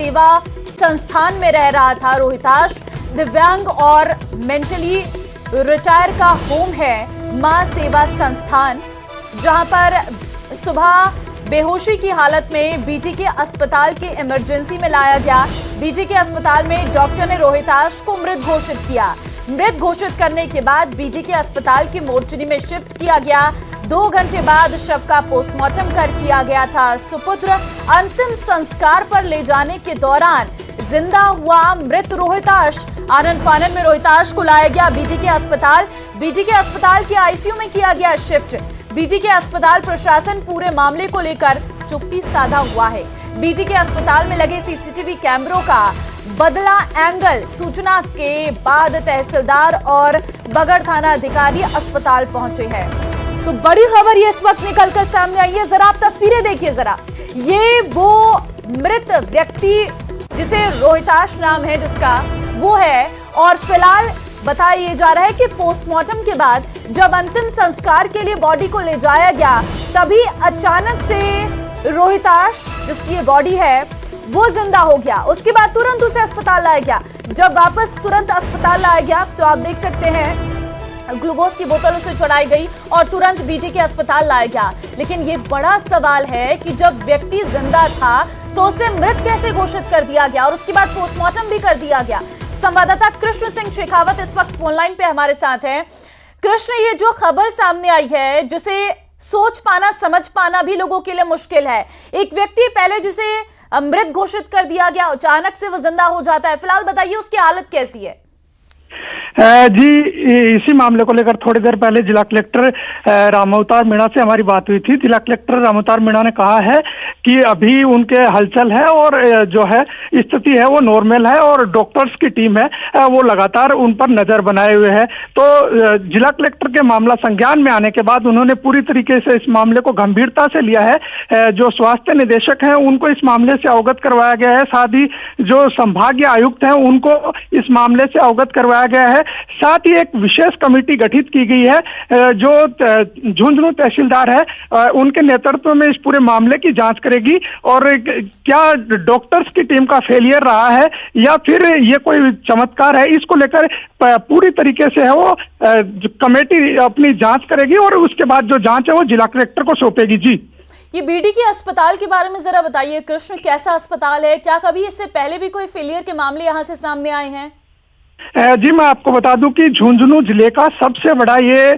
सेवा संस्थान में रह रहा था रोहिताश। दिव्यांग और मेंटली रिटायर का होम है मां सेवा संस्थान, जहां पर सुबह बेहोशी की हालत में बीटीके अस्पताल के इमरजेंसी में लाया गया। बीटीके अस्पताल में डॉक्टर ने रोहिताश को मृत घोषित किया। मृत घोषित करने के बाद बीटीके अस्पताल की मोर्चरी में शिफ्ट किया गया। 2 घंटे बाद शव का पोस्टमार्टम कर किया गया था सुपुत्र। अंतिम संस्कार पर ले जाने के दौरान जिंदा हुआ मृत रोहिताश। आनन फानन में रोहिताश को लाया गया बीटीके अस्पताल। बीटीके अस्पताल के आईसीयू में किया गया शिफ्ट। बीटीके अस्पताल प्रशासन पूरे मामले को लेकर चुप्पी साधा हुआ है। बीटीके अस्पताल में लगे सीसीटीवी कैमरों का बदला एंगल। सूचना के बाद तहसीलदार और बगड़ थाना अधिकारी अस्पताल पहुंचे हैं। तो बड़ी खबर ये इस वक्त निकलकर सामने आई है। जरा आप तस्वीरें देखिए जरा। ये वो मृत व्यक्ति जिसे रोहिताश नाम है जिसका, वो है। और फिलहाल बताया जा रहा है कि पोस्टमार्टम के बाद जब अंतिम संस्कार के लिए बॉडी को ले जाया गया, तभी अचानक से रोहिताश जिसकी ये बॉडी है वो जिंदा हो गया। उसके बाद तुरंत उसे अस्पताल लाया गया। जब वापस तुरंत अस्पताल लाया गया तो आप देख सकते हैं ग्लूकोज की बोतल उसे चढ़ाई गई और तुरंत बीटीके अस्पताल लाया गया। लेकिन ये बड़ा सवाल है कि जब व्यक्ति जिंदा था तो उसे मृत कैसे घोषित कर दिया गया और उसके बाद पोस्टमार्टम भी कर दिया गया। संवाददाता कृष्ण सिंह शेखावत इस वक्त फोनलाइन पे हमारे साथ हैं। कृष्ण, ये जो खबर सामने आई है जिसे सोच पाना समझ पाना भी लोगों के लिए मुश्किल है। एक व्यक्ति पहले जिसे मृत घोषित कर दिया गया, अचानक से वो जिंदा हो जाता है। फिलहाल बताइए उसकी हालत कैसी है? जी, इसी मामले को लेकर थोड़ी देर पहले जिला कलेक्टर रामावतार मीणा से हमारी बात हुई थी। जिला कलेक्टर रामावतार मीणा ने कहा है कि अभी उनके हलचल है और जो है स्थिति है वो नॉर्मल है और डॉक्टर्स की टीम है वो लगातार उन पर नजर बनाए हुए है। तो जिला कलेक्टर के मामला संज्ञान में आने के बाद उन्होंने पूरी तरीके से इस मामले को गंभीरता से लिया है। जो स्वास्थ्य निदेशक हैं उनको इस मामले से अवगत करवाया गया है। साथ ही जो संभागीय आयुक्त हैं उनको इस मामले से अवगत करवाया गया है। साथ ही एक विशेष कमेटी गठित की गई है जो झुंझुनू तहसीलदार है उनके नेतृत्व में इस पूरे मामले की जांच करेगी और क्या डॉक्टर्स की टीम का फेलियर रहा है या फिर ये कोई चमत्कार है, इसको लेकर पूरी तरीके से है वो कमेटी अपनी जांच करेगी और उसके बाद जो जांच है वो जिला कलेक्टर को सौंपेगी। जी, ये बीटीके अस्पताल के बारे में जरा बताइए कृष्ण, कैसा अस्पताल है? क्या कभी इससे पहले भी कोई फेलियर के मामले यहाँ से सामने आए हैं? जी, मैं आपको बता दूं कि झुंझुनू जिले का सबसे बड़ा ये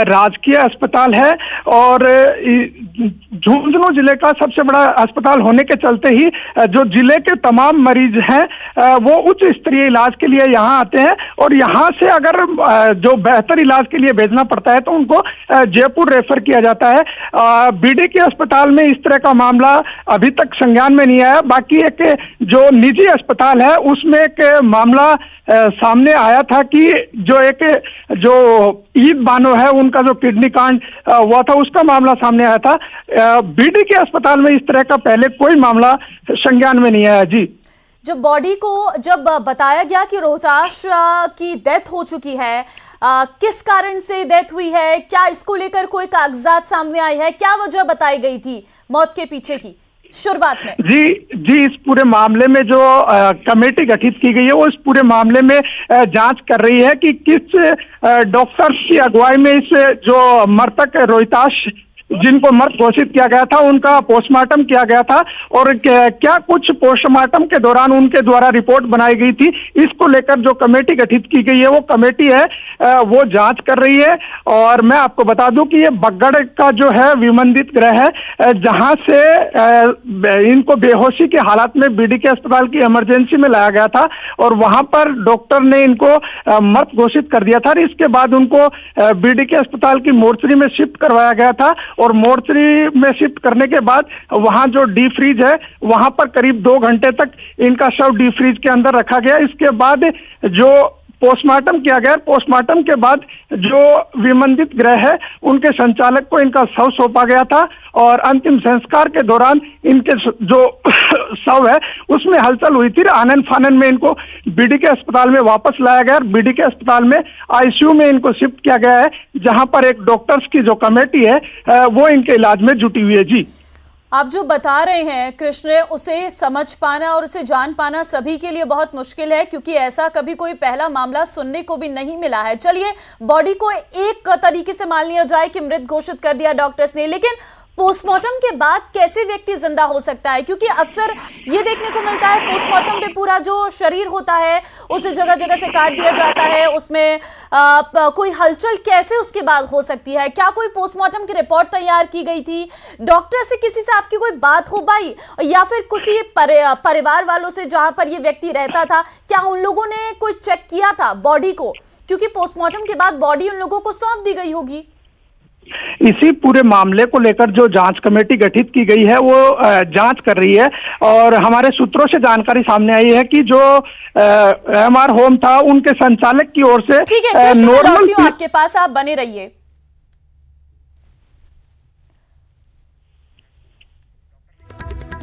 राजकीय अस्पताल है और झुंझुनू जिले का सबसे बड़ा अस्पताल होने के चलते ही जो जिले के तमाम मरीज हैं वो उच्च स्तरीय इलाज के लिए यहाँ आते हैं और यहाँ से अगर जो बेहतर इलाज के लिए भेजना पड़ता है तो उनको जयपुर रेफर किया जाता है। बीडीके अस्पताल में इस तरह का मामला अभी तक संज्ञान में नहीं आया। बाकी एक जो निजी अस्पताल है उसमें एक मामला सामने आया था कि जो ईद बानो है उनका जो किडनी कांड हुआ था उसका मामला सामने आया था। बीडीके अस्पताल में इस तरह का पहले कोई मामला संज्ञान में नहीं आया। जी, जब बॉडी को बताया गया कि रोहिताश की डेथ हो चुकी है, किस कारण से डेथ हुई है, क्या इसको लेकर कोई कागजात सामने आए हैं? क्या वजह बताई गई थी मौत के पीछे की शुरुआत में? जी, इस पूरे मामले में जो कमेटी गठित की गई है वो इस पूरे मामले में जांच कर रही है कि किस डॉक्टर्स की अगुवाई में इस जो मृतक रोहिताश जिनको मृत घोषित किया गया था उनका पोस्टमार्टम किया गया था और क्या कुछ पोस्टमार्टम के दौरान उनके द्वारा रिपोर्ट बनाई गई थी, इसको लेकर जो कमेटी गठित की गई है वो कमेटी है वो जांच कर रही है। और मैं आपको बता दूं कि ये बगड़ का जो है विमंदित गृह है जहां से इनको बेहोशी की हालत में बीडीके अस्पताल की इमरजेंसी में लाया गया था और वहां पर डॉक्टर ने इनको मृत घोषित कर दिया था और इसके बाद उनको बीडीके अस्पताल की मोर्चरी में शिफ्ट करवाया गया था और मोर्चरी में शिफ्ट करने के बाद वहां जो डी फ्रीज है वहां पर करीब 2 घंटे तक इनका शव डी फ्रीज के अंदर रखा गया। इसके बाद जो पोस्टमार्टम किया गया, पोस्टमार्टम के बाद जो विमंदित गृह है उनके संचालक को इनका शव सौंपा गया था और अंतिम संस्कार के दौरान इनके जो शव है उसमें हलचल हुई थी। आनन फानन में इनको बीडीके अस्पताल में वापस लाया गया और बीडीके अस्पताल में आईसीयू में इनको शिफ्ट किया गया है जहां पर एक डॉक्टर्स की जो कमेटी है वो इनके इलाज में जुटी हुई है। जी, आप जो बता रहे हैं कृष्ण, उसे समझ पाना और उसे जान पाना सभी के लिए बहुत मुश्किल है, क्योंकि ऐसा कभी कोई पहला मामला सुनने को भी नहीं मिला है। चलिए, बॉडी को एक तरीके से मान लिया जाए कि मृत घोषित कर दिया डॉक्टर्स ने, लेकिन पोस्टमार्टम के बाद कैसे व्यक्ति जिंदा हो सकता है? क्योंकि अक्सर ये देखने को मिलता है पोस्टमार्टम पे पूरा जो शरीर होता है उसे जगह जगह से काट दिया जाता है, उसमें कोई हलचल कैसे उसके बाद हो सकती है? क्या कोई पोस्टमार्टम की रिपोर्ट तैयार की गई थी? डॉक्टर से किसी से आपकी कोई बात हो पाई, या फिर किसी परिवार वालों से जहां पर ये व्यक्ति रहता था, क्या उन लोगों ने कोई चेक किया था बॉडी को? क्योंकि पोस्टमार्टम के बाद बॉडी उन लोगों को सौंप दी गई होगी। इसी पूरे मामले को लेकर जो जांच कमेटी गठित की गई है वो जांच कर रही है, और हमारे सूत्रों से जानकारी सामने आई है कि जो एमआर होम था उनके संचालक की ओर से ठीक है, नॉर्मल आपके पास, आप बने रहिए।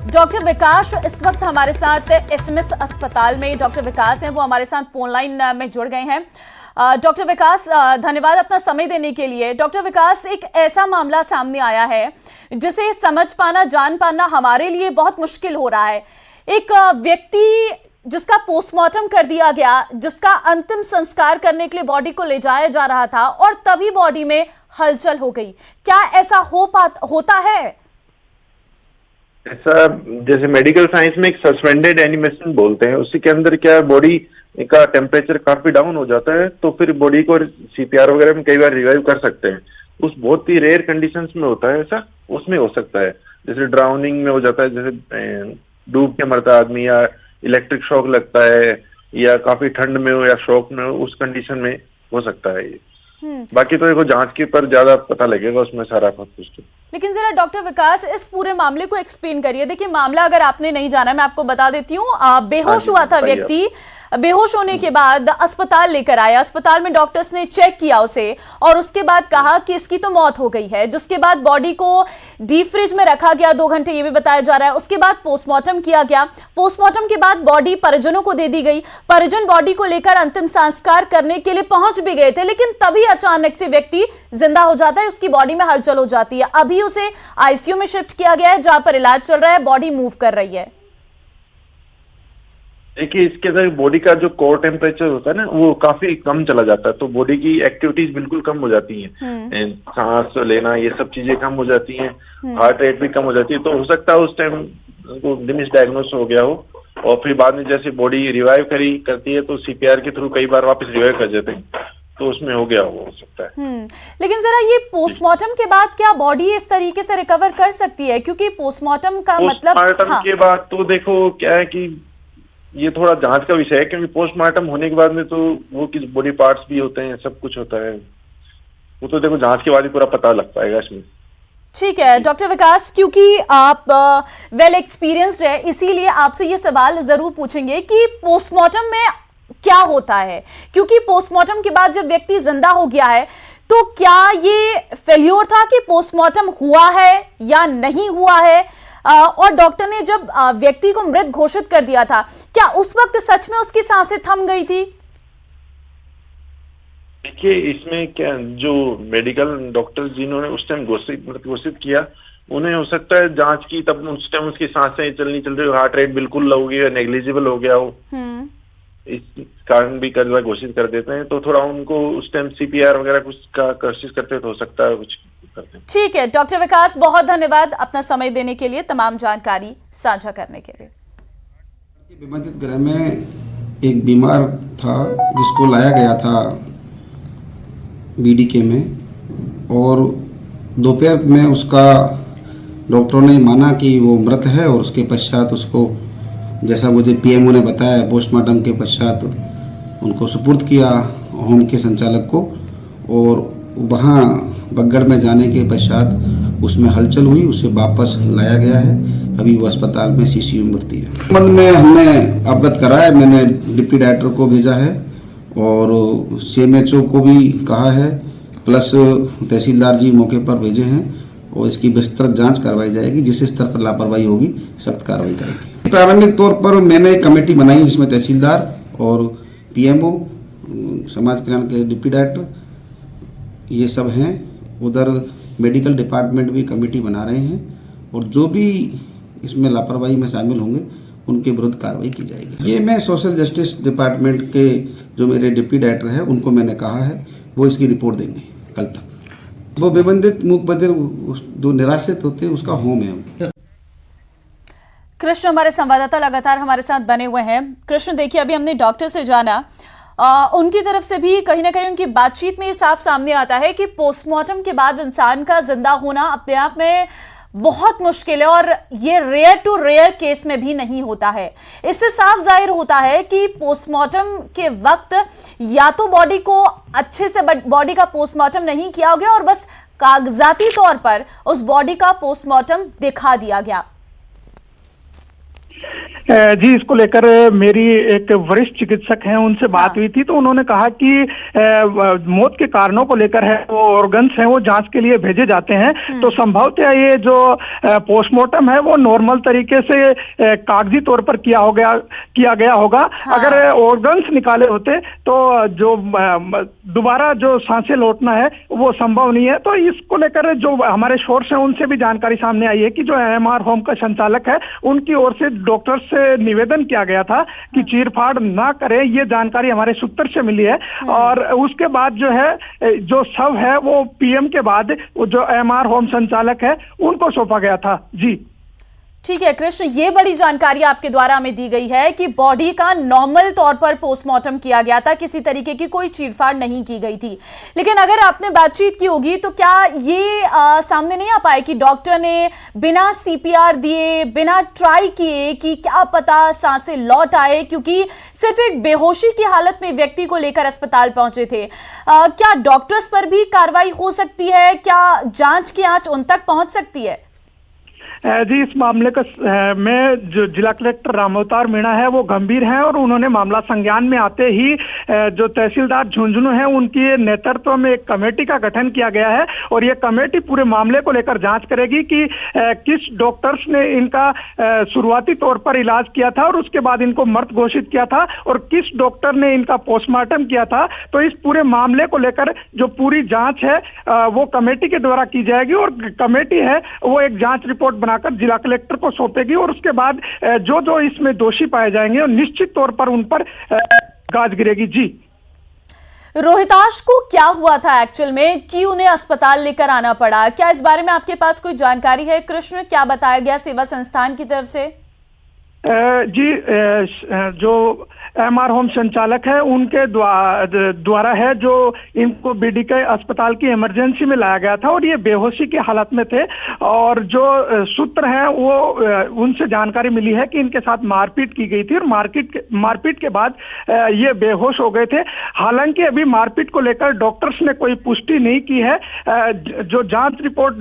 डॉक्टर विकास इस वक्त हमारे साथ एसएमएस अस्पताल में डॉक्टर विकास हैं, वो हमारे साथ फोन लाइन में जुड़ गए हैं। डॉक्टर विकास, धन्यवाद अपना समय देने के लिए। डॉक्टर विकास, एक ऐसा मामला सामने आया है जिसे समझ पाना, जान पाना हमारे लिए बहुत मुश्किल हो रहा है। एक व्यक्ति जिसका पोस्टमार्टम कर दिया गया, जिसका अंतिम संस्कार करने के लिए बॉडी को ले जाया जा रहा था, और तभी बॉडी में हलचल हो गई। क्या ऐसा होता है? ऐसा, जैसे मेडिकल साइंस में एक सस्पेंडेड एनिमेशन बोलते हैं, उसी के अंदर क्या बॉडी का टेम्परेचर काफी डाउन हो जाता है, तो फिर बॉडी को सीपीआर वगैरह में कई बार रिवाइव कर सकते हैं। उस बहुत ही रेयर कंडीशंस में होता है ऐसा, उसमें हो सकता है। जैसे ड्राउनिंग में हो जाता है, जैसे डूब के मरता आदमी, या इलेक्ट्रिक शॉक लगता है, या काफी ठंड में हो या शॉक में हो, उस कंडीशन में हो सकता है ये। बाकी तो देखो जांच के पर ज्यादा पता लगेगा उसमें सारा कुछ। लेकिन जरा डॉक्टर विकास इस पूरे मामले को एक्सप्लेन करिए। देखिए, मामला अगर आपने नहीं जाना, मैं आपको बता देती हूँ। बेहोश हुआ था व्यक्ति, बेहोश होने के बाद अस्पताल लेकर आया, अस्पताल में डॉक्टर्स ने चेक किया उसे, और उसके बाद कहा कि इसकी तो मौत हो गई है। जिसके बाद बॉडी को डीप फ्रिज में रखा गया 2 घंटे, ये भी बताया जा रहा है। उसके बाद पोस्टमार्टम किया गया, पोस्टमार्टम के बाद बॉडी परिजनों को दे दी गई। परिजन बॉडी को लेकर अंतिम संस्कार करने के लिए पहुंच भी गए थे, लेकिन तभी अचानक से व्यक्ति जिंदा हो जाता है, उसकी बॉडी में हलचल हो जाती है। अभी उसे आईसीयू में शिफ्ट किया गया है, जहां पर इलाज चल रहा है, बॉडी मूव कर रही है। देखिए, इसके अंदर बॉडी का जो कोर टेम्परेचर होता है ना, वो काफी कम चला जाता है, तो बॉडी की एक्टिविटीज बिल्कुल कम हो जाती हैं। सांस लेना, ये सब चीजें कम हो जाती हैं, हार्ट रेट भी कम हो जाती है। तो हो सकता है उस टाइम को मिसडायग्नोस हो गया हो, और फिर बाद में जैसे बॉडी रिवाइव करती है तो सीपीआर के थ्रू कई बार वापस रिवाइव कर देते हैं, तो उसमें हो गया हो सकता है। लेकिन जरा ये पोस्टमार्टम के बाद क्या बॉडी इस तरीके से रिकवर कर सकती है? क्योंकि पोस्टमार्टम का मतलब, पोस्टमार्टम के बाद तो देखो क्या है कि ये थोड़ा जांच का विषय है, क्योंकि पोस्टमार्टम होने के बाद में तो वो किस बॉडी पार्ट्स भी होते हैं, सब कुछ होता है, वो तो देखो जांच के बाद ही पूरा पता लग पाएगा इसमें। ठीक है डॉक्टर विकास, क्योंकि आप वेल एक्सपीरियंस्ड है, इसीलिए आपसे ये सवाल जरूर पूछेंगे कि पोस्टमार्टम में क्या होता है। क्योंकि पोस्टमार्टम के बाद जब व्यक्ति जिंदा हो गया है, तो क्या ये फेल्योर था कि पोस्टमार्टम हुआ है या नहीं हुआ है? और डॉक्टर ने जब व्यक्ति को मृत घोषित कर दिया था, क्या उस वक्त सच में उसकी सांसें थम गई थी? देखिए, इसमें क्या, जो मेडिकल डॉक्टर जिन्होंने उस टाइम घोषित किया, उन्हें हो सकता है जांच की, तब उस टाइम उसकी सांसें चल रही हो, हार्ट रेट बिल्कुल लो हो गया, नेग्लिजिबल हो गया हो, इस कारण भी कई बार घोषित कर देते हैं। तो थोड़ा उनको उस टाइम सीपीआर वगैरह कुछ का कोशिश करते तो हो सकता है कुछ करते हैं। ठीक है डॉक्टर विकास, बहुत धन्यवाद अपना समय देने के लिए, तमाम जानकारी साझा करने के लिए। विभाजित गृह में एक बीमार था जिसको लाया गया था बीडीके में, और दोपहर में उसका डॉक्टरों ने माना कि वो मृत है, और उसके पश्चात उसको, जैसा मुझे पीएमओ ने बताया, पोस्टमार्टम के पश्चात उनको सुपुर्द किया होम के संचालक को, और वहाँ बगड़ में जाने के पश्चात उसमें हलचल हुई, उसे वापस लाया गया है। अभी वो अस्पताल में सीसीयू में भर्ती है। इस संबंध में हमने अवगत कराया, मैंने डिप्टी डायरेक्टर को भेजा है, और सीएमएचओ को भी कहा है, प्लस तहसीलदार जी मौके पर भेजे हैं, और इसकी विस्तृत जांच करवाई जाएगी। जिस स्तर पर लापरवाही होगी सख्त कार्रवाई करेगी। प्रारंभिक तौर पर मैंने एक कमेटी बनाई, जिसमें तहसीलदार और पीएमओ, समाज कल्याण के डिप्टी डायरेक्टर, ये सब हैं। उधर मेडिकल डिपार्टमेंट भी कमेटी बना रहे हैं, और जो भी इसमें लापरवाही में शामिल होंगे उनके विरुद्ध कार्रवाई की जाएगी। ये मैं सोशल जस्टिस डिपार्टमेंट के जो मेरे डिप्टी डायरेक्टर हैं उनको मैंने कहा है, वो इसकी रिपोर्ट देंगे कल तक। वो विबंधित मूक बधिर जो निराश्रित होते हैं उसका होम है। कृष्ण हमारे संवाददाता लगातार हमारे साथ बने हुए हैं। कृष्ण देखिए, अभी हमने डॉक्टर से जाना, उनकी तरफ से भी कहीं ना कहीं उनकी बातचीत में साफ सामने आता है कि पोस्टमार्टम के बाद इंसान का जिंदा होना अपने आप में बहुत मुश्किल है और ये रेयर टू रेयर केस में भी नहीं होता है। इससे साफ जाहिर होता है कि पोस्टमार्टम के वक्त या तो बॉडी को अच्छे से बॉडी का पोस्टमार्टम नहीं किया गया और बस कागजाती तौर पर उस बॉडी का पोस्टमार्टम दिखा दिया गया। जी, इसको लेकर मेरी एक वरिष्ठ चिकित्सक हैं, उनसे बात हुई थी, तो उन्होंने कहा कि मौत के कारणों को लेकर है वो ऑर्गन्स हैं वो जांच के लिए भेजे जाते हैं, तो संभवतः ये जो पोस्टमार्टम है वो नॉर्मल तरीके से कागजी तौर पर किया गया होगा। हाँ। अगर ऑर्गन्स निकाले होते तो जो दोबारा जो सांसें लौटना है वो संभव नहीं है। तो इसको लेकर जो हमारे सोर्स हैं उनसे भी जानकारी सामने आई है कि जो एमआर होम का संचालक है उनकी ओर से डॉक्टर से निवेदन किया गया था कि चीरफाड़ ना करें। ये जानकारी हमारे सूत्र से मिली है और उसके बाद जो है जो शव है वो पीएम के बाद जो एमआर होम संचालक है उनको सौंपा गया था। जी ठीक है कृष्ण, ये बड़ी जानकारी आपके द्वारा हमें दी गई है कि बॉडी का नॉर्मल तौर पर पोस्टमार्टम किया गया था, किसी तरीके की कोई चीरफाड़ नहीं की गई थी। लेकिन अगर आपने बातचीत की होगी तो क्या ये सामने नहीं आ पाए कि डॉक्टर ने बिना सीपीआर दिए, बिना ट्राई किए कि क्या पता सांसें लौट आए, क्योंकि सिर्फ एक बेहोशी की हालत में व्यक्ति को लेकर अस्पताल पहुंचे थे। क्या डॉक्टर्स पर भी कार्रवाई हो सकती है? क्या जांच की आंच उन तक पहुंच सकती है? जी, इस मामले का में जो जिला कलेक्टर रामावतार मीणा है वो गंभीर हैं और उन्होंने मामला संज्ञान में आते ही जो तहसीलदार झुंझुनू हैं उनके नेतृत्व में एक कमेटी का गठन किया गया है और ये कमेटी पूरे मामले को लेकर जांच करेगी कि किस डॉक्टर्स ने इनका शुरुआती तौर पर इलाज किया था और उसके बाद इनको मृत घोषित किया था और किस डॉक्टर ने इनका पोस्टमार्टम किया था। तो इस पूरे मामले को लेकर जो पूरी जांच है वो कमेटी के द्वारा की जाएगी और कमेटी है वो एक जांच रिपोर्ट बनाकर जिला कलेक्टर को सौंपेगी और उसके बाद जो जो इसमें दोषी पाए जाएंगे और निश्चित तौर पर उन पर गाज गिरेगी। जी, रोहिताश को क्या हुआ था एक्चुअल में कि उन्हें अस्पताल लेकर आना पड़ा? क्या इस बारे में आपके पास कोई जानकारी है कृष्ण? क्या बताया गया सेवा संस्थान की तरफ से? जी, जो एमआर होम संचालक है उनके द्वारा है जो इनको बीडीके अस्पताल की इमरजेंसी में लाया गया था और ये बेहोशी की हालत में थे और जो सूत्र हैं वो उनसे जानकारी मिली है कि इनके साथ मारपीट की गई थी और मारपीट के बाद ये बेहोश हो गए थे। हालांकि अभी मारपीट को लेकर डॉक्टर्स ने कोई पुष्टि नहीं की है। जो जांच रिपोर्ट